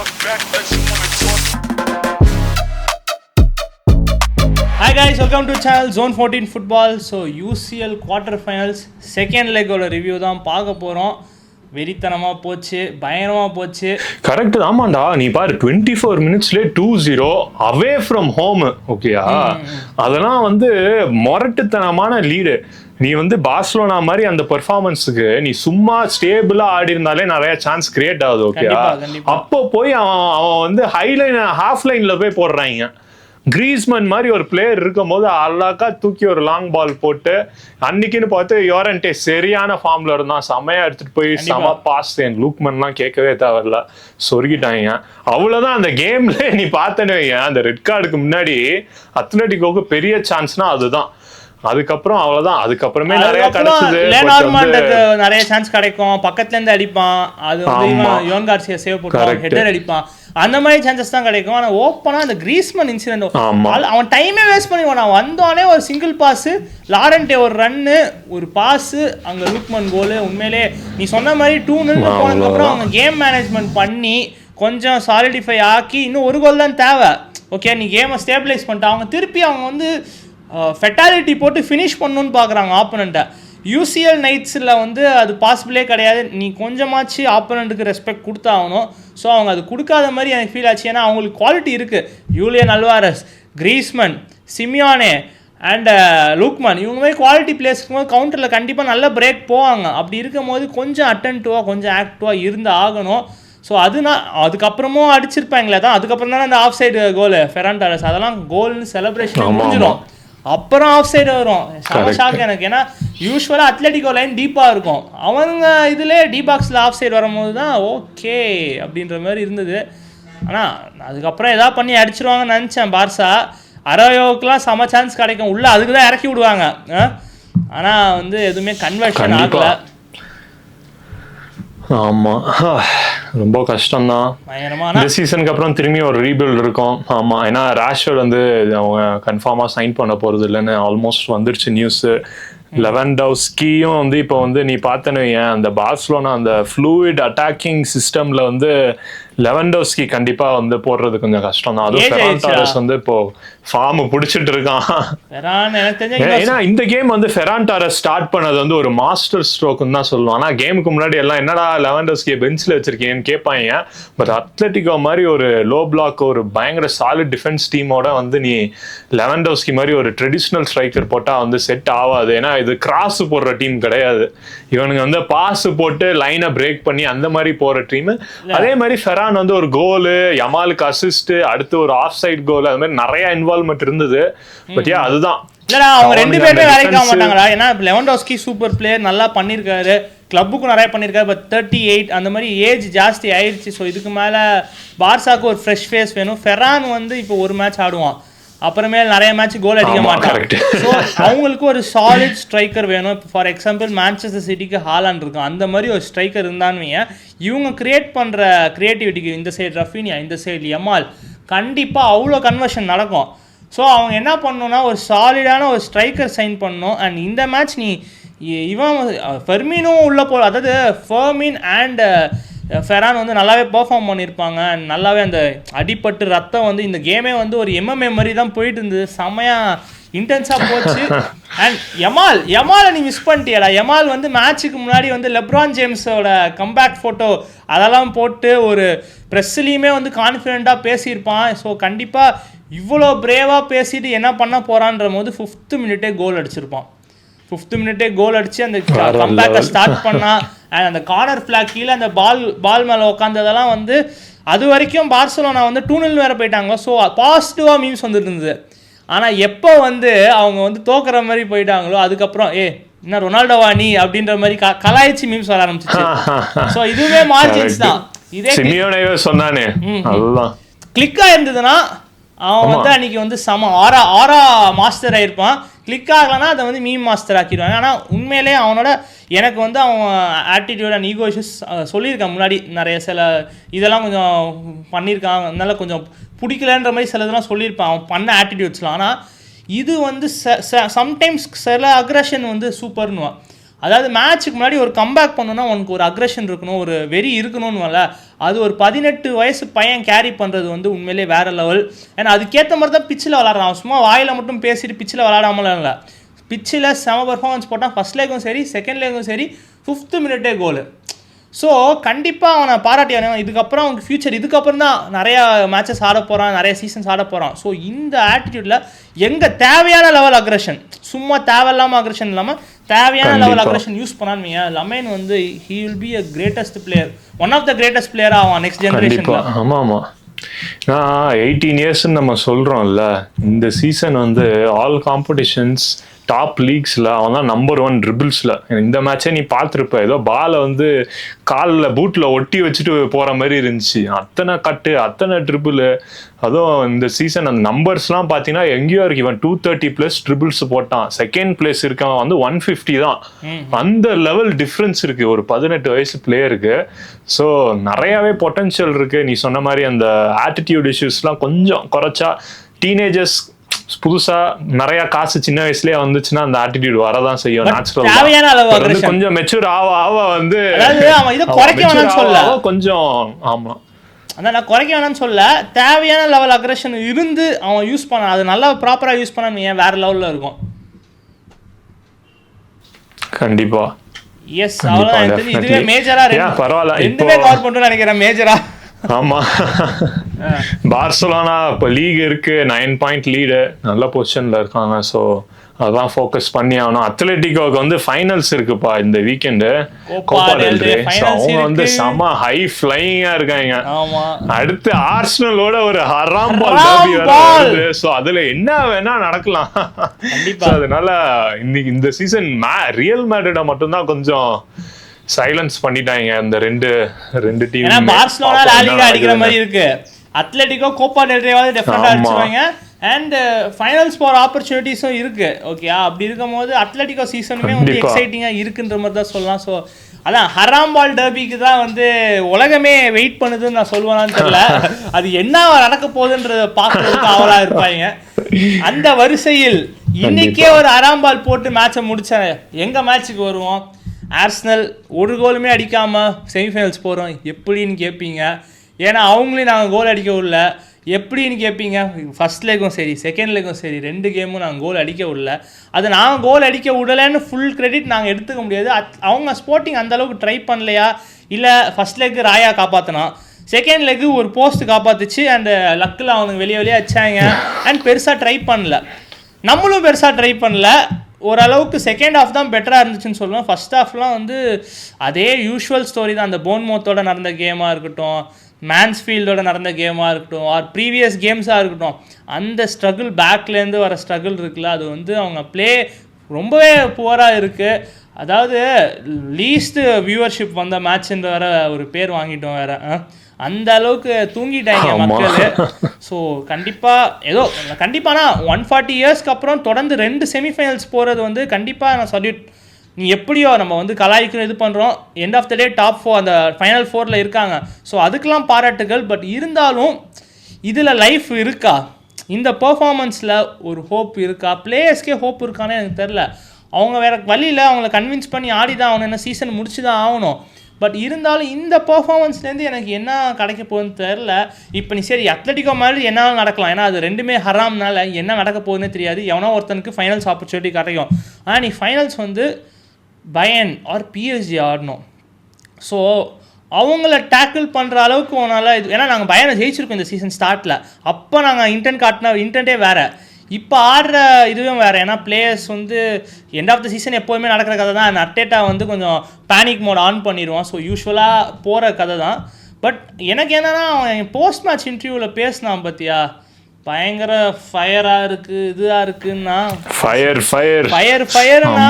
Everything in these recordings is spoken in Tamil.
Hi guys, welcome to channel Zone 14 Football. So UCL quarter finals second leg ஓட ரிவ்யூ தான் பார்க்க போகிறோம். வெறித்தனமாக போச்சு, பயங்கரமாக போச்சு. கரெக்ட் ஆமாண்டா, நீ பாரு 24 மினிட்ஸ்லேயே 2-0 அவே ஃப்ரம் ஹோம். ஓகேயா, அதெல்லாம் மொரட்டுத்தனமான லீடு. நீ பார்சலோனா மாதிரி அந்த பெர்ஃபார்மன்ஸுக்கு நீ சும்மா ஸ்டேபிளா ஆடி இருந்தாலே நிறைய சான்ஸ் கிரியேட் ஆகுது. ஓகேயா, அப்போ போய் அவன் ஹைலைன் ஹாஃப் லைன்ல போய் போடுறாங்க. கிரீஸ்மன் மாதிரி ஒரு பிளேயர் இருக்கும் போது அழகா தூக்கி ஒரு லாங் பால் போட்டு, அன்னைக்குன்னு பார்த்து யோரன்டே சரியான ஃபார்ம்ல இருந்தான், செமையா எடுத்துட்டு போய் செம பாஸ். லூக்மன்லாம் கேட்கவே தேவையில்ல, சொருகிட்டாங்க. அவ்வளவுதான் அந்த கேம்ல. நீ பார்த்தனே அந்த ரெட் கார்டுக்கு முன்னாடி அத்லெட்டிகோக்கு பெரிய சான்ஸ்னா அதுதான். அதுக்கப்புறம் அவ்வளவுதான். அதுக்கப்புறமே நிறைய கிடைச்சது, நிறைய சான்ஸ் கிடைக்கும், பக்கத்துல இருந்து அடிப்பான், அது யோன் கார்சியா சேவ் போட்டு ஹெட்டர் அடிப்பான், அந்த மாதிரி சான்சஸ் தான் கிடைக்கும். ஆனால் ஓப்பனா அந்த கிரீஸ்மன் இன்சிடென்ட் அவன் டைமே வேஸ்ட் பண்ணிடுவான். நான் வந்தோடனே ஒரு சிங்கிள் பாஸ், லாரன்டே ஒரு ரன்னு, ஒரு பாஸ், அங்கே லூக்மன் கோலு. உண்மையிலே நீ சொன்ன மாதிரி 2-0 போனதுக்கப்புறம் அவங்க கேம் மேனேஜ்மெண்ட் பண்ணி கொஞ்சம் சாலிடிஃபை ஆக்கி இன்னும் ஒரு கோல் தான் தேவை. ஓகே, நீ கேமை ஸ்டேபிளைஸ் பண்ணிட்டு அவங்க திருப்பி அவங்க ஃபெட்டாலிட்டி போட்டு ஃபினிஷ் பண்ணணும்னு பார்க்குறாங்க ஆப்போனண்ட்டை. யூசிஎல் நைட்ஸில் அது பாசிபிளே கிடையாது. நீ கொஞ்சமாச்சு ஆப்போனண்ட்டுக்கு ரெஸ்பெக்ட் கொடுத்தாகணும். ஸோ அவங்க அது கொடுக்காத மாதிரி எனக்கு ஃபீல் ஆச்சு. ஏன்னா அவங்களுக்கு குவாலிட்டி இருக்குது. யூலியன் அல்வாரஸ், கிரீஸ்மன், சிமியானே அண்ட் லூக்மன், இவங்க மாதிரி குவாலிட்டி பிளேயர்ஸ் இருக்கும்போது கவுண்டரில் கண்டிப்பாக நல்ல பிரேக் போவாங்க. அப்படி இருக்கும் போது கொஞ்சம் அட்டென்டிவாக கொஞ்சம் ஆக்டிவாக இருந்து ஆகணும். ஸோ அதுக்கப்புறமும் அடிச்சிருப்பாங்களே தான். அதுக்கப்புறம் தானே அந்த ஆஃப் சைடு கோலு ஃபெரான் டாரஸ், அதெல்லாம் கோல்னு செலிப்ரேஷன் முடிஞ்சிடும். அப்புறம் ஆஃப் சைடு வரும். ஷாக் எனக்கு. ஏன்னா யூஸ்வலாக அத்லெட்டிகோ லைன் டீப்பாக இருக்கும், அவங்க இதில் டி பாக்ஸில் ஆஃப் சைடு வரும்போது தான் ஓகே அப்படின்ற மாதிரி இருந்தது. ஆனால் அதுக்கப்புறம் எதாவது பண்ணி அடிச்சிருவாங்கன்னு நினச்சேன். பார்சா அரோயோவுக்குலாம் செம சான்ஸ் கிடைக்கும் உள்ள, அதுக்கு தான் இறக்கி விடுவாங்க. ஆனால் எதுவுமே கன்வர்ஷன் ஆகலை. ஆமா, ரொம்ப கஷ்டம்தான். இந்த சீசனுக்கு அப்புறம் திரும்பி ஒரு ரீபில்ட் இருக்கும். ஆமா, ஏன்னா ராஷ்வர்ட் அவங்க கன்ஃபார்மா சைன் பண்ண போறது இல்லைன்னு ஆல்மோஸ்ட் வந்துருச்சு நியூஸ். லெவன்டோவ்ஸ்கியும் இப்போ நீ பார்த்தனு அந்த பார்சலோனா அந்த ஃப்ளூயிட் அட்டாக்கிங் சிஸ்டம்ல லெவன்டோவ்ஸ்கி கண்டிப்பா போடுறது கொஞ்சம் கஷ்டம் தான். அதுவும் ஃபெரான் டாரஸ் இப்போ ஃபார்ம் பிடிச்சிட்டு இருக்கான். ஏன்னா இந்த கேம் ஃபெரான் டாரஸ் ஸ்டார்ட் பண்ணது ஒரு மாஸ்டர் ஸ்ட்ரோக்குன்னு தான் சொல்லுவோம். ஆனா கேமுக்கு முன்னாடி எல்லாம் என்னடா லெவன்டோவ்ஸ்கியை பெஞ்ச்ல வச்சிருக்கேன்னு கேட்பாங்க. பட் அத்லெட்டிகோ மாதிரி ஒரு லோ பிளாக், ஒரு பயங்கர சாலிட் டிஃபென்ஸ் டீமோட நீ லெவன்டோவ்ஸ்கி மாதிரி ஒரு ட்ரெடிஷ்னல் ஸ்ட்ரைக்கர் போட்டா செட் ஆகாது. ஏன்னா இது கிராஸ் போடுற டீம் கிடையாது. இவனுங்க பாஸ் போட்டு லைனை பிரேக் பண்ணி அந்த மாதிரி போற டீம். அதே மாதிரி ஃபெரான் ஒரு கோலு, யமாலுக்கு அசிஸ்ட், அடுத்து ஒரு ஆஃப் சைட் கோல், அது மாதிரி நிறைய இன்வால்வ்மெண்ட் இருந்தது. பட் அதுதான் அவங்க ரெண்டு பேருமே வேலைக்கு ஆக மாட்டாங்களா? ஏன்னா லெவன்டோவ்ஸ்கி சூப்பர் பிளேயர், நல்லா பண்ணியிருக்காரு, கிளப்புக்கும் நிறைய பண்ணியிருக்காரு. பட் 38 அந்த மாதிரி ஏஜ் ஜாஸ்தி ஆயிடுச்சு. ஸோ இதுக்கு மேலே பார்சாக்கு ஒரு ஃப்ரெஷ் ஃபேஸ் வேணும். ஃபெரான் இப்போ ஒரு மேட்ச் ஆடுவான், அப்புறமே நிறைய மேட்ச் கோல் அடிக்க மாட்டாங்க. ஸோ அவங்களுக்கு ஒரு சாலிட் ஸ்ட்ரைக்கர் வேணும். இப்போ ஃபார் எக்ஸாம்பிள் மான்செஸ்டர் சிட்டிக்கு ஹாலாண்ட் இருக்கும், அந்த மாதிரி ஒரு ஸ்ட்ரைக்கர் இருந்தான்னு இவங்க கிரியேட் பண்ணுற கிரியேட்டிவிட்டிக்கு இந்த சைடு ரஃபீனியா, இந்த சைடு யமால், கண்டிப்பாக அவ்வளோ கன்வர்ஷன் நடக்கும். ஸோ அவங்க என்ன பண்ணணும்னா ஒரு சாலிடான ஒரு ஸ்ட்ரைக்கர் சைன் பண்ணணும். அண்ட் இந்த மேட்ச் நீ இவன் ஃபெர்மினும் உள்ளே அதாவது ஃபெர்மின் அண்ட் ஃபெரான் நல்லாவே பெர்ஃபார்ம் பண்ணியிருப்பாங்க. அண்ட் நல்லாவே அந்த அடிப்பட்டு ரத்தம் இந்த கேமே ஒரு எம்எம்ஏ மாதிரி தான் போயிட்டு இருந்தது. செம்மையாக இன்டென்ஸாக போச்சு. அண்ட் யமாலை நீ மிஸ் பண்ணிட்டியடா. யமால் மேட்ச்சுக்கு முன்னாடி லெப்ரான் ஜேம்ஸோட கம்பேக் ஃபோட்டோ அதெல்லாம் போட்டு ஒரு ப்ரெஸ்ஸுலேயுமே கான்ஃபிடென்ட்டாக பேசியிருப்பான். ஸோ கண்டிப்பாக இவ்வளோ பிரேவாக பேசிட்டு என்ன பண்ண போகிறான்ற போது 5th மினிட்டே கோல் அடிச்சிருப்பான். 5th மினிட்டே கோல் அடிச்சு அந்த கம்பேக்கை ஸ்டார்ட் பண்ணா. அண்ட் அந்த கார்னர் ஃபிளாக் கீழே அந்த பால் மேலே உட்காந்ததெல்லாம் அது வரைக்கும் பார்சலோனா 2-0 வேற போயிட்டாங்க. ஸோ பாசிட்டிவாக மீம்ஸ் இருந்தது. ஆனால் எப்போ அவங்க தோக்குற மாதிரி போயிட்டாங்களோ அதுக்கப்புறம் என்ன ரொனால்டோவா நீ அப்படின்ற மாதிரி கலாய்ச்சி மீம்ஸ் வர ஆரம்பிச்சிச்சு. ஸோ இதுவே மார்ஜின்ஸ் தான். இதே சொன்னானே கிளிக்காக இருந்ததுன்னா அவன் அன்னைக்கு செம ஆரா மாஸ்டர் ஆயிருப்பான். கிளிக் ஆகலைன்னா அதை மீம் மாஸ்டர் ஆக்கிடுவாங்க. ஆனால் உண்மையிலே அவனோட எனக்கு அவன் ஆட்டிடியூட் அண்ட் ஈகோ இஷ்யூஸ் சொல்லியிருக்கான் முன்னாடி. நிறைய சில இதெல்லாம் கொஞ்சம் பண்ணியிருக்கான், அதனால கொஞ்சம் பிடிக்கலன்ற மாதிரி சில இதெல்லாம் சொல்லியிருப்பான் அவன் பண்ண ஆட்டிடியூட்ஸ்லாம். ஆனால் இது சம்டைம்ஸ் சில அக்ரஷன் சூப்பர்னுவான். அதாவது மேட்ச்சுக்கு முன்னாடி ஒரு கம்பேக் பண்ணணும்னா உனக்கு ஒரு அக்ரெஷன் இருக்கணும், ஒரு வெறி இருக்கணும்னு, அது ஒரு 18 வயசு பையன் கேரி பண்ணுறது வந்து உண்மையிலே வேறு லெவல். ஏன்னா அதுக்கேற்ற மாதிரி தான் பிச்சில் விளாட்றான். சும்மா வாயில் மட்டும் பேசிட்டு பிச்சில் விளாடாமலாம் இல்லை, பிச்சில் செம பர்ஃபார்மன்ஸ் போட்டான். ஃபர்ஸ்ட் லேக்கும் சரி செகண்ட் லேக்கும் சரி 5th மினிட்டே கோலு. ஸோ கண்டிப்பாக அவனை பாராட்டி வரணும். இதுக்கப்புறம் அவனுக்கு ஃபியூச்சர், இதுக்கப்புறம் தான் நிறையா மேட்சஸ் ஆட போகிறான், நிறைய சீசன்ஸ் ஆட போகிறான். ஸோ இந்த ஆட்டிடியூடில் எங்கே தேவையான லெவல் அக்ரெஷன், சும்மா தேவையில்லாமல் அக்ரெஷன் இல்லாமல் தேவையான லெவல் அக்ரெஷன் யூஸ் பண்ணான்னு லமேன் வந்து he will be a greatest player, one of the greatest player ஆவான் நெக்ஸ்ட் ஜென்ரேஷன். ஆமாம் ஆமாம். நான் 18 இயர்ஸ்ன்னு நம்ம சொல்கிறோம்ல, இந்த சீசன் வந்து ஆல் காம்படிஷன்ஸ் டாப் லீக்ஸில் அவன் தான் நம்பர் 1 ட்ரிபிள்ஸில். இந்த மேட்சே நீ பார்த்துருப்ப, ஏதோ பாலை வந்து காலில் பூட்டில் ஒட்டி வச்சுட்டு போகிற மாதிரி இருந்துச்சு. அத்தனை கட்டு, அத்தனை ட்ரிபிள். அதுவும் இந்த சீசன் அந்த நம்பர்ஸ்லாம் பார்த்தீங்கன்னா எங்கேயோ இருக்கு. இவன் 230+ ட்ரிபிள்ஸ் போட்டான். செகண்ட் பிளேஸ் இருக்கவன் வந்து 150 தான். அந்த லெவல் டிஃப்ரென்ஸ் இருக்கு ஒரு 18 வயசு பிளேயருக்கு. ஸோ நிறையாவே பொட்டன்ஷியல் இருக்கு. நீ சொன்ன மாதிரி அந்த ஆட்டிடியூட் இஷ்யூஸ்லாம் கொஞ்சம் குறைச்சா, டீனேஜர்ஸ் புதுசா நிறைய காசு சின்ன வயசுலயே வந்துச்சுன்னா அந்த ஆட்டிடியூட் வரதான் செய்யும். நேச்சுரல் கொஞ்சம் மெச்சூர் ஆவ வந்து கொஞ்சம். ஆமா, அதான் நான் குறைக்க வேணாம்னு சொல்ல, தேவையான லெவல் அக்ரெஷன் இருந்து அவன் யூஸ் பண்ண, அது நல்லா ப்ராப்பரா யூஸ் பண்ண ஏன் வேற லெவல்ல இருக்கும். கண்டிப்பா. எஸ், அவ்வளவுதான். இதுவே மேஜரா பரவாயில்ல, ரெண்டுமே கவர் பண்ணிட்டு நினைக்கிறேன் மேஜரா. ஆமா, பார்சலோனா இப்போ லீக் இருக்கு, 9 பாயிண்ட் லீடு, நல்ல பொசிஷன்ல இருக்காங்க. ஸோ அதான் ஃபோக்கஸ் பண்ணி ஆகணும். அத்லெட்டிகோக்கு வந்து ஃபைனல்ஸ் இருக்குப்பா இந்த வீக்கெண்டு, கோப்பா டெல் ரே. அவங்க வந்து செம ஹை ஃப்ளையிங்கா இருக்காங்க. அடுத்து ஆர்சனலோட ஒரு ஹராம் பால் டர்பி வருது. ஸோ அதுல என்ன வேணா நடக்கலாம். அதனால இன்னைக்கு இந்த சீசன் ரியல் மேட்ரிட மட்டும்தான் கொஞ்சம் சைலன்ஸ் பண்ணிட்டாங்க அந்த ரெண்டு டீம். ஏன்னா பார்சலோனா லா லிகா அடிக்கிற மாதிரி இருக்கு, அத்லெட்டிகோ கோப்பா டெல் ரேவாவது டெஃபினட்டா அடிச்சுவாங்க. அண்ட் ஃபைனல்ஸ் போற ஆப்பர்ச்சுனிட்டிஸும் இருக்கு. ஓகே, அப்படி இருக்கும்போது அத்லெட்டிகோ சீசனுமே வந்து எக்ஸைட்டிங்கா இருக்குன்ற மாதிரி தான் சொல்லலாம். ஸோ அதான் ஹராம் பால் டர்பிக்கு தான் வந்து உலகமே வெயிட் பண்ணுதுன்னு நான் சொல்லுவேனான்னு தெரியல. அது என்ன நடக்க போகுதுன்றத பார்க்கறதுக்கு ஆவலா இருப்பாங்க. அந்த வரிசையில் இன்னைக்கே ஒரு ஹராம் பால் போட்டு மேட்சை முடிச்ச எங்க மேட்சுக்கு வருவோம். ஆர்சனல் ஒரு கோலுமே அடிக்காமல் செமிஃபைனல்ஸ் போகிறோம் எப்படின்னு கேட்பீங்க. ஏன்னா அவங்களையும் நாங்கள் கோல் அடிக்க விடல. எப்படின்னு கேட்பீங்க. ஃபர்ஸ்ட் லேக்கும் சரி செகண்ட் லேக்கும் சரி 2 கேமும் நாங்கள் கோல் அடிக்க விடல. அது நாங்கள் கோல் அடிக்க விடலைன்னு ஃபுல் கிரெடிட் நாங்கள் எடுத்துக்க முடியாது. அவங்க ஸ்போர்ட்டிங் அந்தளவுக்கு ட்ரை பண்ணலையா, இல்லை ஃபர்ஸ்ட் லேக்கு ராயா காப்பாற்றினா, செகண்ட் லேக்கு ஒரு போஸ்ட் காப்பாற்றுச்சு. அண்ட் லக்கில் அவனுக்கு வெளியே வச்சாங்க. அண்ட் பெருசாக ட்ரை பண்ணல, நம்மளும் பெருசாக ட்ரை பண்ணல. ஓரளவுக்கு செகண்ட் ஹாஃப் தான் பெட்டராக இருந்துச்சுன்னு சொல்லுவேன். ஃபர்ஸ்ட் ஹாஃப்லாம் வந்து அதே யூஷுவல் ஸ்டோரி தான். அந்த போன்மோத்தோட நடந்த கேமாக இருக்கட்டும், மேன்ஸ்ஃபீல்டோட நடந்த கேமாக இருக்கட்டும், ஆர் ப்ரீவியஸ் கேம்ஸாக இருக்கட்டும், அந்த ஸ்ட்ரகிள் பேக்லேருந்து வர ஸ்ட்ரகிள் இருக்குல்ல, அது வந்து அவங்க ப்ளே ரொம்பவே புவராக இருக்குது. அதாவது லீஸ்ட் வியூவர்ஷிப் வந்த மேட்ச்ன்ற வர ஒரு பேர் வாங்கிட்டோம் வேற. அந்த அளவுக்கு தூங்கிட்டாங்க மக்கள். ஸோ கண்டிப்பானா 140 இயர்ஸ்க்கு அப்புறம் தொடர்ந்து 2 செமிஃபைனல்ஸ் போகிறது வந்து கண்டிப்பாக நான் சல்யூட். நீ எப்படியோ நம்ம வந்து கலாய்க்கு இது பண்ணுறோம், end of the day top 4 அந்த ஃபைனல் 4ல் இருக்காங்க. ஸோ அதுக்கெலாம் பாராட்டுகள். பட் இருந்தாலும் இதில் லைஃப் இருக்கா, இந்த பர்ஃபார்மன்ஸில் ஒரு ஹோப் இருக்கா, பிளேயர்ஸ்க்கே ஹோப் இருக்கானே எனக்கு தெரில. அவங்க வேறு வழியில் அவங்கள கன்வின்ஸ் பண்ணி ஆடி தான் ஆகணும், என்ன சீசன் முடிச்சு தான் ஆகணும். பட் இருந்தாலும் இந்த பர்ஃபார்மன்ஸ்லேருந்து எனக்கு என்ன கிடைக்க போகுதுன்னு தெரில. இப்போ நீ சரி அத்லெட்டிகோ மாதிரி என்ன நடக்கலாம், ஏன்னா அது ரெண்டுமே ஹராம்னால என்ன நடக்க போகுதுன்னே தெரியாது. எவனோ ஒருத்தனுக்கு ஃபைனல்ஸ் ஆப்பர்ச்சுனிட்டி கிடைக்கும். ஆனால் நீ ஃபைனல்ஸ் வந்து பயன் ஆர் பிஎஸ்ஜி ஆடணும். ஸோ அவங்கள டேக்கிள் பண்ணுற அளவுக்கு உன்னால் இது, ஏன்னா நாங்கள் பயனை ஜெயிச்சிருக்கோம் இந்த சீசன் ஸ்டார்ட்டில். அப்போ நாங்கள் இன்டென்ட்டே வேறு, இப்போ ஆடுற இதுவும் வேறு. ஏன்னா பிளேயர்ஸ் வந்து எண்ட் ஆஃப் த சீசன் எப்போதுமே நடக்கிற கதை தான். அர்டேட்டா வந்து கொஞ்சம் பேனிக் மோட் ஆன் பண்ணிடுவான். ஸோ யூஸ்வலாக போகிற கதை தான். பட் எனக்கு என்னென்னா அவன் போஸ்ட் மேட்ச் இன்டர்வியூவில் பேசினான் பார்த்தியா, பயங்கர ஃபயராக இருக்குது இதுவாக இருக்குன்னா ஃபயர்னா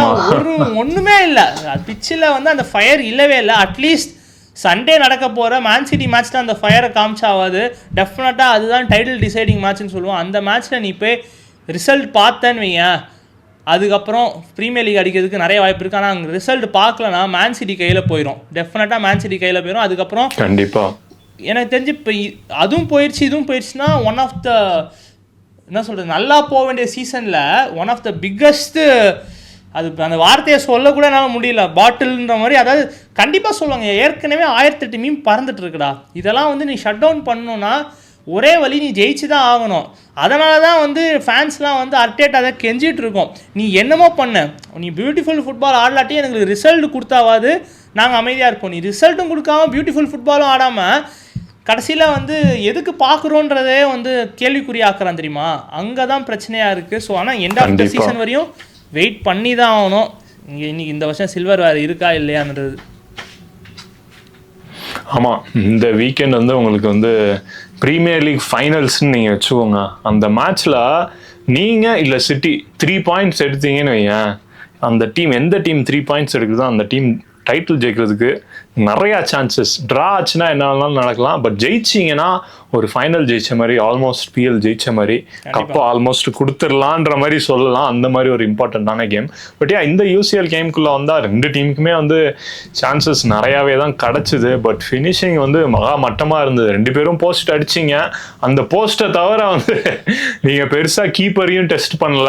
ஒன்றுமே இல்லை. பிச்சில் வந்து அந்த ஃபயர் இல்லவே இல்லை. அட்லீஸ்ட் சண்டே நடக்க போகிற மேன்சிட்டி மேட்ச்சில் அந்த ஃபயரை காமிச்சாவது டெஃபினட்டாக அதுதான் டைட்டில் டிசைடிங் மேட்ச்னு சொல்லுவோம். அந்த மேட்ச்சில் நீ போய் ரிசல்ட் பார்த்தேன்னு வைங்க, அதுக்கப்புறம் ப்ரீமியர் லீக் அடிக்கிறதுக்கு நிறைய வாய்ப்பு இருக்குது. ஆனால் அங்கே ரிசல்ட் பார்க்கலன்னா மேன்சிட்டி கையில் போயிடும், டெஃபினட்டாக மேன்சிட்டி கையில் போயிடும். அதுக்கப்புறம் கண்டிப்பாக எனக்கு தெரிஞ்சு இப்போ அதுவும் போயிடுச்சு இதுவும் போயிடுச்சுன்னா ஒன் ஆஃப் த என்ன சொல்கிறது நல்லா போக வேண்டிய சீசனில் ஒன் ஆஃப் த பிக்கஸ்ட்டு அது அந்த வார்த்தையை சொல்லக்கூட என்னால் முடியல, பாட்டில்ன்ற மாதிரி. அதாவது கண்டிப்பாக சொல்லுவாங்க, ஏற்கனவே 1008 மீம் பறந்துட்டு இருக்குடா, இதெல்லாம் வந்து நீ ஷட் டவுன் பண்ணணும்னா ஒரே வழி நீ ஜெயிச்சு தான் ஆகணும். அதனால தான் வந்து ஃபேன்ஸ்லாம் வந்து அர்டேட்டா அதை கெஞ்சிட்டு இருக்கோம், நீ என்னமோ பண்ண, நீ பியூட்டிஃபுல் ஃபுட்பால் ஆடலாட்டி எனக்கு ரிசல்ட் கொடுத்தாவது நாங்கள் அமைதியாக இருப்போம். நீ ரிசல்ட்டும் கொடுக்காம பியூட்டிஃபுல் ஃபுட்பாலும் ஆடாமல் கடைசியில் வந்து எதுக்கு பார்க்குறோன்றதே வந்து கேள்விக்குறியாக்குறான் தெரியுமா? அங்கே தான் பிரச்சனையாக இருக்குது. ஸோ ஆனால் எண்ட் ஆஃப் த சீசன் வரையும் வெயிட் பண்ணி தான் ஆகணும். இங்கே இன்னைக்கு இந்த வருஷம் சில்வர் வேறு இருக்கா இல்லையான்றது. ஆமாம், இந்த வீக்கெண்ட் வந்து உங்களுக்கு வந்து ப்ரீமியர் லீக் ஃபைனல்ஸ்ன்னு நீங்கள் வச்சுக்கோங்க. அந்த மேட்ச்சில் நீங்கள் இல்லை சிட்டி 3 பாயிண்ட்ஸ் எடுத்தீங்கன்னு வையேன், அந்த டீம் எந்த டீம் 3 பாயிண்ட்ஸ் எடுக்குதோ அந்த டீம் டைட்டில் ஜெயிக்கிறதுக்கு நிறையா சான்சஸ். ட்ரா ஆச்சுன்னா என்ன வேணாலும் நடக்கலாம், பட் ஜெயிச்சிங்கன்னா ஒரு ஃபைனல் ஜெயிச்ச மாதிரி, ஆல்மோஸ்ட் பிஎல் ஜெயிச்ச மாதிரி, கப்பை ஆல்மோஸ்ட் கொடுத்துடலான்ற மாதிரி சொல்லலாம். அந்த மாதிரி ஒரு இம்பார்ட்டண்ட்டான கேம். பட் இந்த யூசிஎல் கேமுக்குள்ளே வந்தால் 2 டீமுக்குமே வந்து சான்சஸ் நிறையாவே தான் கிடச்சிது. பட் ஃபினிஷிங் வந்து மகா மட்டமாக இருந்தது. 2 பேரும் போஸ்ட் அடிச்சிங்க. அந்த போஸ்ட்டை தவிர வந்து நீங்கள் பெருசாக கீப்பரையும் டெஸ்ட் பண்ணல,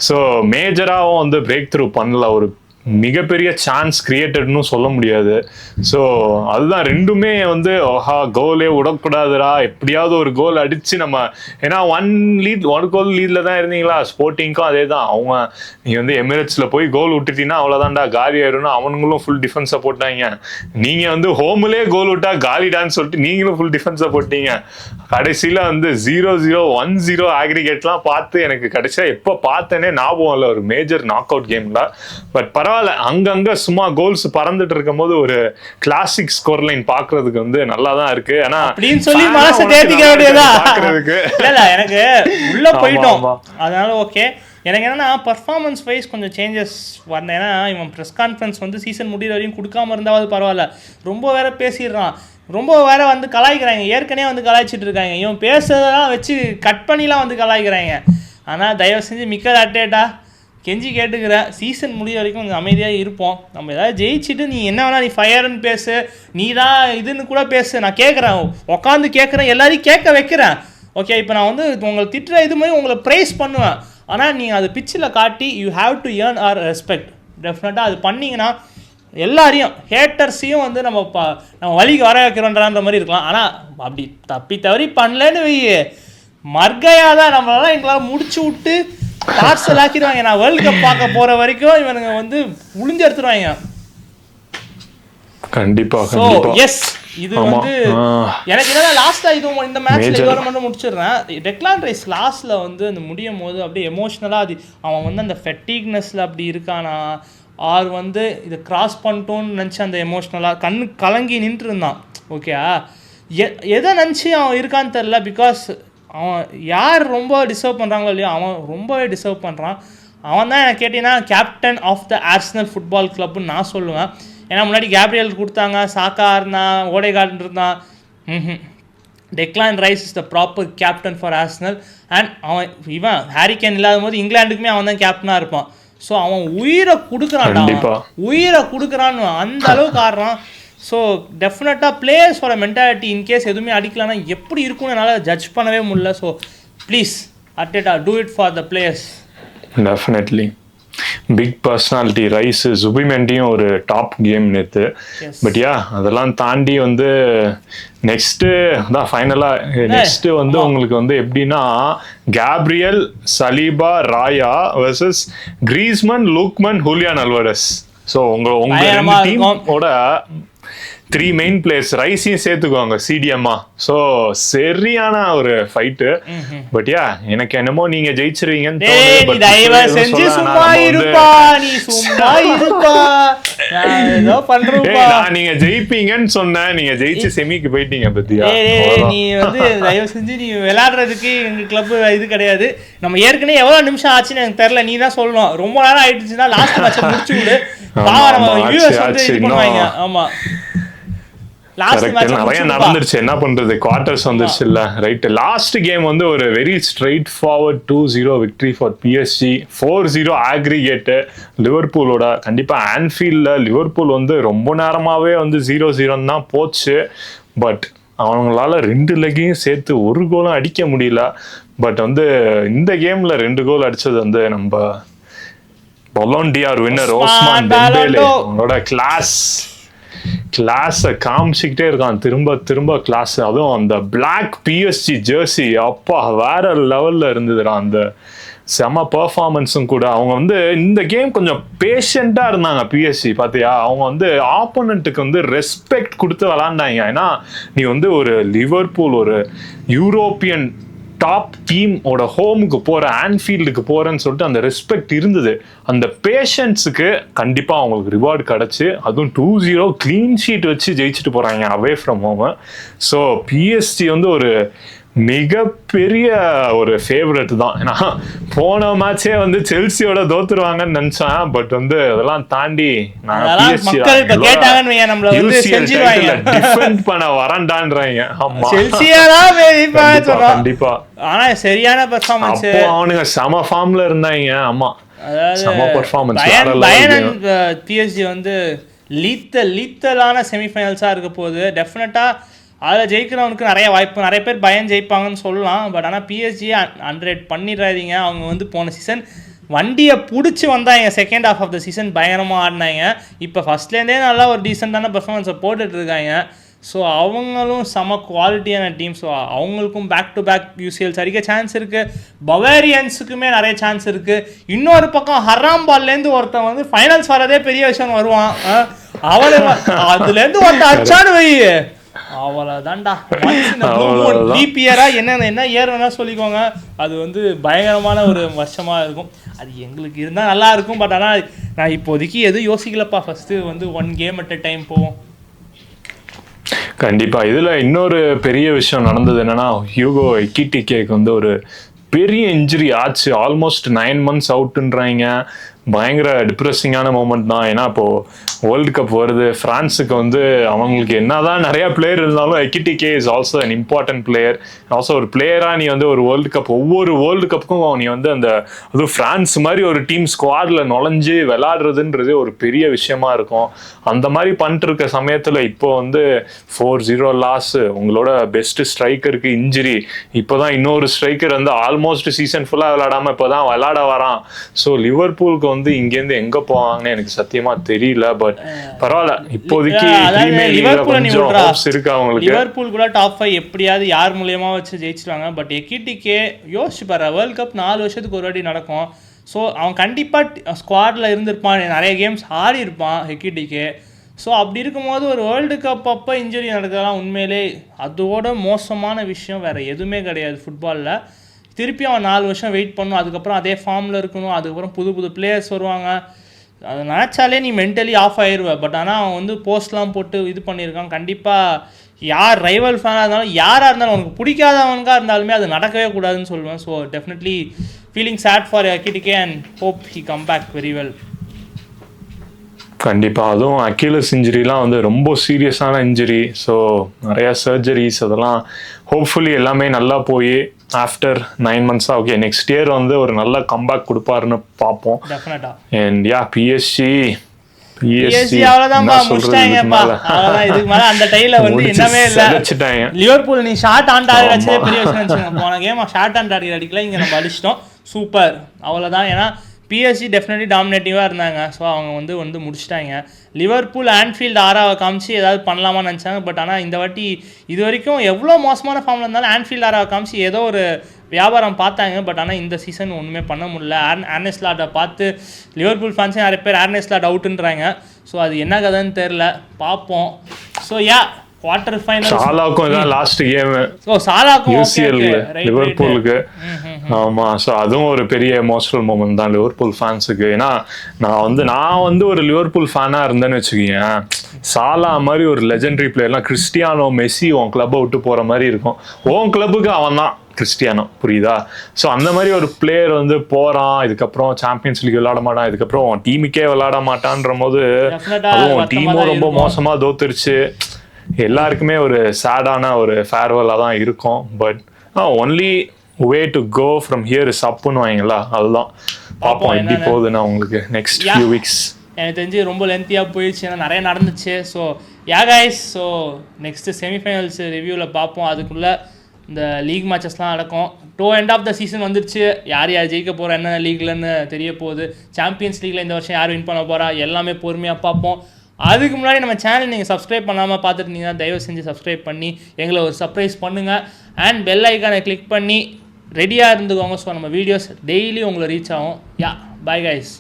ஸோ மேஜராகவும் வந்து பிரேக் த்ரூ பண்ணல. ஒரு மிகப்பெரிய சான்ஸ் கிரியேட்டட்னு சொல்ல முடியாது. ஸோ அதுதான், ரெண்டுமே வந்து கோலே விடக்கூடாதுடா, எப்படியாவது ஒரு கோல் அடிச்சு நம்ம, ஏன்னா 1 கோல் லீட்ல தான் இருந்தீங்களா. ஸ்போர்ட்டிங்க்கும் அதே தான், அவங்க நீ வந்து எமிரேட்ஸ்ல போய் கோல் விட்டுட்டீங்கன்னா அவ்வளோதான்டா, காலி ஆயிடும்னா அவனுங்களும் ஃபுல் டிஃபென்ஸை போட்டாங்க. நீங்க வந்து ஹோம்லேயே கோல் விட்டா காலிடான்னு சொல்லிட்டு நீங்களும் ஃபுல் டிஃபென்ஸை போட்டீங்க. கடைசியில வந்து 0-0 1-0 ஆக்ரிகேட்லாம் பார்த்து எனக்கு கடைசியா எப்போ பார்த்தேனே ஞாபகம் இல்லை, ஒரு மேஜர் நாக் அவுட் கேம்ல. பட் பரவாயில்ல, அங்கங்க சும்மா கோல்ஸ் பறந்துட்டு இருக்கும் போது ஒரு கிளாசிக் ஸ்கோர் லைன் பாக்குறதுக்கு வந்து நல்லா தான் இருக்கு. ஆனா அப்படின்னு சொல்லி மனசை தேத்திக்க வேண்டியதா இல்ல, எனக்கு உள்ள போயிட்டோம் அதனால ஓகே. எனக்கு என்னன்னா பர்ஃபார்மன்ஸ் வைஸ் கொஞ்சம் சேஞ்சஸ் வரணும். ஏன்னா இவன் ப்ரெஸ் கான்ஃபரன்ஸ் வந்து சீசன் முடிகிற வரையும் கொடுக்காம இருந்தாவது பரவாயில்ல, ரொம்ப வேற பேசிடுறான், ரொம்ப வேற வந்து கலாய்க்கிறாங்க. ஏற்கனவே வந்து கலாய்ச்சிட்டு இருக்காங்க, இவன் பேசுறதெல்லாம் வச்சு கட் பண்ணிலாம் வந்து கலாய்க்கிறாங்க. ஆனால் தயவு செஞ்சு மிக்கல் அட்டேட்டா கெஞ்சி கேட்டுக்கிற, சீசன் முடிய வரைக்கும் கொஞ்சம் அமைதியாக இருப்போம். நம்ம ஏதாவது ஜெயிச்சுட்டு நீ என்ன வேணா, நீ ஃபயர்னு பேசு, நீ தான் இதுன்னு கூட பேசு, நான் கேட்குறேன், உட்காந்து கேட்குறேன், எல்லாரையும் கேட்க வைக்கிறேன். ஓகே, இப்போ நான் வந்து உங்களை திட்டுற இது மாதிரி உங்களை ப்ரைஸ் பண்ணுவேன். ஆனால் நீங்கள் அது பிச்சில் காட்டி you have to earn our respect. டெஃபினட்டாக அது பண்ணிங்கன்னா எல்லாரையும் ஹேட்டர்ஸையும் வந்து நம்ம வழிக்கு வர வைக்கிறோன்ற மாதிரி இருக்கலாம். ஆனால் அப்படி தப்பி தவறி பண்ணலன்னு வை, மர்கையாக தான் நம்மளால எங்களால் முடிச்சு விட்டு பார்சல் ஆக்கிடுவாங்க. நான் வேர்ல்டு கப் பார்க்க போற வரைக்கும் இவனுங்க வந்து உளிஞ்சு எடுத்துருவாங்க. கண்டிப்பா. எஸ், இது வந்து எனக்கு என்னன்னா லாஸ்டா இது இந்த மேட்ச்ல இதோட மட்டும் முடிச்சிடுறேன். டெக்லான் ரைஸ் லாஸ்ட்ல வந்து அந்த முடியும் போது அப்படியே எமோஷனலா அது அவன் வந்து அந்த ஃபெட்டிக்னஸ்ல அப்படி இருக்கானா, ஆர் வந்து இதை கிராஸ் பண்ணிட்டோன்னு நினச்சி அந்த எமோஷ்னலாக கண்ணு கலங்கி நின்று இருந்தான். ஓகே, எதை நினச்சி அவன் இருக்கான்னு தெரில. பிகாஸ் அவன் யார் ரொம்ப டிசர்வ் பண்ணுறாங்களோ இல்லையோ, அவன் ரொம்பவே டிசர்வ் பண்ணுறான். அவன் தான் எனக்கு கேட்டீங்கன்னா captain of the Arsenal football கிளப்னு நான் சொல்லுவேன். ஏன்னா முன்னாடி கேப்ரியல் கொடுத்தாங்க, சாக்கா இருந்தான், ஓடேகார்டு இருந்தான். டெக்லான் rice is the proper captain for Arsenal. And அவன் இவன் ஹாரிகேன் இல்லாத போது இங்கிலாந்துக்குமே அவன் தான் கேப்டனாக இருப்பான். ஸோ அவன் உயிரை கொடுக்குறான்டா, உயிரை கொடுக்குறான்னு அந்த அளவுக்கு ஆடுறான். ஸோ டெஃபினட்டாக பிளேயர்ஸோட மென்டாலிட்டி இன்கேஸ் எதுவுமே அடிக்கலான்னா எப்படி இருக்கும்னு என்னால் ஜட்ஜ் பண்ணவே முடியல. So please Arteta do it for the players. Definitely big personality Rice, சுபிமெண்டியும் ஒரு டாப் கேம் நேற்று. பட் யா அதெல்லாம் தாண்டி வந்து நெக்ஸ்ட்டு தான் ஃபைனலாக நெக்ஸ்ட்டு வந்து உங்களுக்கு வந்து எப்படின்னா Gabriel, Saliba, Raya versus Griezmann, Lookman, Julian Alvarez. So உங்க ரெண்டு டீமோட 3 மெயின் பிளேயர்ஸ், ரைஸையும் சேர்த்துக்குவாங்க சிடிஎம்மா. ஸோ சரியான ஒரு ஃபைட்டு. பட் யா எனக்கு என்னமோ நீங்க ஜெயிச்சிருவீங்கன்னு நீங்க ஜெயிப்பீங்கன்னு சொன்னேன், நீங்க ஜெயிச்சு செமிக்கு போயிட்டீங்க. பத்தியா நீ வந்து தயவு செஞ்சு நீ விளையாடுறதுக்கு எங்க கிளப் இது கிடையாது. நம்ம ஏற்கனவே எவ்வளவு நிமிஷம் ஆச்சுன்னு எனக்கு தெரியல, நீ தான் சொல்லணும். ரொம்ப நேரம் ஆயிடுச்சுன்னா லாஸ்ட் மேட்ச் முடிச்சு விடு, நம்ம வியூவர்ஸ் வந்து இது பண்ணுவாங்க. ஆமா நிறைய நடந்துருச்சு, என்ன பண்றது, குவார்டர்ஸ் வந்துருச்சு இல்ல. ரைட், லாஸ்ட் கேம் வந்து ஒரு very straightforward 2-0 victory for PSG. 4-0 aggregate லிவர்பூலோட. கண்டிப்பா ஆன்ஃபீல்ட்ல லிவர்பூல் வந்து ரொம்ப நேரமாவே வந்து 0-0 தான் போச்சு. பட் அவங்களால 2 லெக்கையும் சேர்த்து ஒரு கோலும் அடிக்க முடியல. பட் வந்து இந்த கேம்ல 2 கோல் அடிச்சது வந்து நம்ம Ballon d'Or winner Ousmane Ousmane Dembele. Balondo. அவனோட கிளாஸை காமிச்சிக்கிட்டே இருக்கான், திரும்ப திரும்ப கிளாஸ். அதுவும் அந்த பிளாக் பிஎஸ்ஜி ஜெர்சி, அப்பா வேற லெவல்ல இருந்ததுடா. அந்த செம பெர்ஃபார்மன்ஸும் கூட. அவங்க வந்து இந்த கேம் கொஞ்சம் பேஷண்டா இருந்தாங்க பிஎஸ்சி. பாத்தியா, அவங்க வந்து ஆப்போனண்ட்டுக்கு வந்து ரெஸ்பெக்ட் கொடுத்து விளாண்டாங்க. ஏன்னா நீ வந்து ஒரு லிவர்பூல், ஒரு யூரோப்பியன் டாப் டீம் ஓட ஹோமுக்கு போற, ஆன்ஃபீல்டுக்கு போறேன்னு சொல்லிட்டு அந்த ரெஸ்பெக்ட் இருந்தது. அந்த பேஷன்ஸுக்கு கண்டிப்பா அவங்களுக்கு ரிவார்டு கிடைச்சு, அதுவும் 2-0 கிளீன் ஷீட் வச்சு ஜெயிச்சுட்டு போறாங்க away from home. So PSG வந்து ஒரு மிகப்பெரிய ஒரு ஃபேவரட் தான். ஏன்னா போன மேட்சே வந்து செல்சியோட தோத்துருவாங்கன்னு நினைச்சேன். பட் வந்து அதெல்லாம் தாண்டி டிஃபெண்ட் பண்ண வரண்டான்றாங்க. ஆமா, கண்டிப்பா. ஆனா சரியான பெர்ஃபார்மன்ஸ். அவனுங்க செம ஃபார்ம்ல இருந்தாங்க. ஆமா, செம பெர்ஃபார்மன்ஸ். பிஎஸ்ஜி வந்து லீத்தலான செமிஃபைனல்ஸா இருக்க போகுது. டெஃபினட்டா அதில் ஜெயிக்கிறவனுக்கு நிறைய வாய்ப்பு. நிறைய பேர் பயன் ஜெயிப்பாங்கன்னு சொல்லலாம். பட் ஆனால் பிஎஸ்ஜியை அண்டர்ரேட் பண்ணிடுறாதீங்க. அவங்க வந்து போன சீசன் வண்டியை பிடிச்சி வந்தாங்க. Second half of the season பயங்கரமாக ஆடினாங்க. இப்போ ஃபஸ்ட்லேருந்தே நல்லா ஒரு டீசெண்டான பெர்ஃபார்மன்ஸை போட்டுட்ருக்காங்க. ஸோ அவங்களும் செம குவாலிட்டியான டீம். ஸோ அவங்களுக்கும் பேக் டு பேக் யூசிஎல்ஸ் அடிக்க சான்ஸ் இருக்குது. பவேரியன்ஸுக்குமே நிறைய சான்ஸ் இருக்குது. இன்னொரு பக்கம் ஹராம் பால்லேருந்து ஒருத்தன் வந்து ஃபைனல்ஸ் வரதே பெரிய விஷயம் வருவான். அவளை அதுலேருந்து ஒருத்தன் அச்சாடு வை, அவ்வளோதான்டா. டிபிஆரா என்ன இயர் வேணா சொல்லிக்கோங்க. அது வந்து பயங்கரமான ஒரு வருஷமாக இருக்கும். அது எங்களுக்கு இருந்தால் நல்லா இருக்கும். பட் ஆனால் நான் இப்போதைக்கு எதுவும் யோசிக்கலப்பா. ஃபஸ்ட்டு வந்து 1 கேம் அட் அ டைம் போவோம். கண்டிப்பா. இதுல இன்னொரு பெரிய விஷயம் நடந்தது என்னன்னா, ஹியூகோ எக்கிட்டிகேக்கு வந்து ஒரு பெரிய இன்ஜுரி ஆச்சு. Almost 9 months அவுட்ன்றாங்க. பயங்கர டிப்ரெஸிங்கான மூமெண்ட் தான். ஏன்னா இப்போ வேர்ல்டு கப் வருது, பிரான்ஸுக்கு வந்து அவங்களுக்கு என்னதான் நிறைய பிளேயர் இருந்தாலும் Ekitike is also an important player. Also ஒரு பிளேயராக நீ வந்து ஒரு வேர்ல்டு கப், ஒவ்வொரு வேர்ல்டு கப்புக்கும் நீ வந்து அந்த அதுவும் பிரான்ஸ் மாதிரி ஒரு டீம் ஸ்குவாடில் நுழைஞ்சு விளாடுறதுன்றது ஒரு பெரிய விஷயமா இருக்கும். அந்த மாதிரி பண்ணிட்டு இருக்க சமயத்தில் இப்போ வந்து 4-0 லாஸ், உங்களோட பெஸ்ட் ஸ்ட்ரைக்கருக்கு இன்ஜுரி. இப்போதான் இன்னொரு ஸ்ட்ரைக்கர் வந்து ஆல்மோஸ்ட் சீசன் ஃபுல்லாக விளாடாம இப்போதான் விளாட வரான். ஸோ லிவர்பூலுக்கு வந்து இங்கேருந்து எங்க போவாங்கன்னு எனக்கு சத்தியமா தெரியல. பட் பரவாயில்ல, இப்போதைக்கு லிவர்பூல் கூட டாப் 5 எப்படியாவது யார் மூலியமா வச்சு ஜெயிச்சிருவாங்க. பட் எக்கிட்டிகே யோசிச்சு பாரு, வேர்ல்ட் கப் 4 வருஷத்துக்கு ஒரு வாட்டி நடக்கும். ஸோ அவன் கண்டிப்பாக ஸ்குவாடில் இருந்திருப்பான், நிறைய கேம்ஸ் ஆடி இருப்பான் எக்கிட்டிகே. ஸோ அப்படி இருக்கும்போது ஒரு வேர்ல்டு கப் அப்போ இன்ஜுரி நடக்கலாம். உண்மையிலே அதோட மோசமான விஷயம் வேறு எதுவுமே கிடையாது ஃபுட்பாலில். திருப்பி அவன் 4 வருஷம் வெயிட் பண்ணணும். அதுக்கப்புறம் அதே ஃபார்மில் இருக்கணும். அதுக்கப்புறம் புது பிளேயர்ஸ் வருவாங்க. அது நினச்சாலே நீ மென்டலி ஆஃப் ஆயிடுவேன். பட் ஆனால் அவன் வந்து போஸ்ட்லாம் போட்டு இது பண்ணியிருக்கான். கண்டிப்பாக யார் ரைவல் ஃபேனாக இருந்தாலும், யாராக இருந்தாலும், உனக்கு பிடிக்காதவனுக்காக இருந்தாலுமே அது நடக்கவே கூடாதுன்னு சொல்லுவேன். So definitely feeling sad for Ekitike and hope he come back very well. கண்டிப்பாக. அதுவும் அக்கிலஸ் இன்ஜுரிலாம் வந்து ரொம்ப சீரியஸான இன்ஜுரி. ஸோ நிறையா சர்ஜரிஸ் அதெல்லாம் ஹோப்ஃபுல்லி எல்லாமே நல்லா போய் after 9 months okay next year வந்து ஒரு நல்ல கம்பேக் கொடுப்பாருன்னு பார்ப்போம். அண்ட் யா பிஎஸ்சி அவ்வளவுதான் முடிச்சிட்டாங்கப்பா. அவ்வளவுதான், இதுக்கு மேல அந்த டைல வந்து என்னமே இல்ல. லிவர்பூல் நீ ஷார்ட் ஆண்ட் ஆடி வச்சதே பெரிய விஷயம். போன கேம் ஷார்ட் ஆண்ட் ஆடி அடிக்கல, இங்க நம்ம அடிச்சிட்டோம். சூப்பர், அவ்வளவுதான். ஏன்னா பிஎஸ்சி டெஃபினெட்லி டாமினேட்டிவாக இருந்தாங்க. ஸோ அவங்க வந்து முடிச்சிட்டாங்க. லிவர்பூல் ஆன்ஃபீல்டு 6 காமிச்சு ஏதாவது பண்ணலாமான்னு நினச்சாங்க. பட் ஆனால் இந்த வாட்டி இது வரைக்கும் எவ்வளோ மோசமான ஃபார்மில் இருந்தாலும் ஆன்ஃபீல்டு 6 காமிச்சு ஏதோ ஒரு வியாபாரம் பார்த்தாங்க. பட் ஆனால் இந்த சீசன் ஒன்றுமே பண்ண முடியல. ஆர்னே ஸ்லாட்டை பார்த்து லிவர்பூல் ஃபேன்ஸே நிறைய பேர் ஆர்னே ஸ்லாட் அவுட்டுன்றாங்க. ஸோ அது என்ன கதைன்னு தெரில, பார்ப்போம். ஸோ குவார்டர் ஃபைனல் சாலாக்கும் இதான் லாஸ்ட் கேம். ஓ சாலாக்கும் யூசிஎல்ல லிவர்பூலுக்கு. ஆமா, ஸோ அதுவும் ஒரு பெரிய எமோஷனல் மூமெண்ட் தான் லிவர்பூல் ஃபேன்ஸுக்கு. ஏன்னா நான் வந்து ஒரு லிவர்பூல் ஃபேனா இருந்தேன்னு வச்சுக்கோங்க, சாலா மாதிரி ஒரு லெஜெண்டரி பிளேயர்லாம், கிறிஸ்டியானோ மெஸ்ஸி உன் கிளப்பை விட்டு போற மாதிரி இருக்கும். உன் கிளப்புக்கு அவன் தான் கிறிஸ்டியானோ, புரியுதா? ஸோ அந்த மாதிரி ஒரு பிளேயர் வந்து போறான், இதுக்கப்புறம் சாம்பியன்ஸ் லீக் விளையாட மாட்டான், இதுக்கப்புறம் டீமுக்கே விளையாட மாட்டான்ற போது, அதுவும் டீமும் ரொம்ப மோசமா தோத்துருச்சு. எல்லாருக்குமே ஒரு சேடான ஒரு ஃபேர்வெல்லாக தான் இருக்கும். But only way to go from here is அப்னு வாங்களா, அதுதான் பார்ப்போம் எப்படி போகுதுன்னா உங்களுக்கு நெக்ஸ்ட் ஃபியூ வீக்ஸ். எனக்கு தெரிஞ்சு ரொம்ப லென்த்தியாக போயிடுச்சு, ஏன்னா நிறைய நடந்துச்சு. So guys, so next semifinals ரிவ்யூவில் பார்ப்போம். அதுக்குள்ளே இந்த லீக் மேட்சஸ்லாம் நடக்கும். எண்ட் ஆஃப் த சீசன் வந்துருச்சு. யார் ஜெயிக்க போகிறா, என்ன லீக்லன்னு தெரிய போகுது. சாம்பியன்ஸ் லீக்ல இந்த வருஷம் யார் வின் பண்ண போகிறா எல்லாமே பொறுமையாக பார்ப்போம். அதுக்கு முன்னாடி நம்ம சேனல் நீங்கள் சப்ஸ்கிரைப் பண்ணாமல் பார்த்துருந்தீங்கன்னா தயவு செஞ்சு சப்ஸ்கிரைப் பண்ணி எங்களை ஒரு சர்ப்ரைஸ் பண்ணுங்கள். அண்ட் பெல் ஐக்கானை கிளிக் பண்ணி ரெடியாக இருந்துக்கோங்க. ஸோ நம்ம வீடியோஸ் டெய்லி உங்களை ரீச் ஆகும். யா, பை கைஸ்.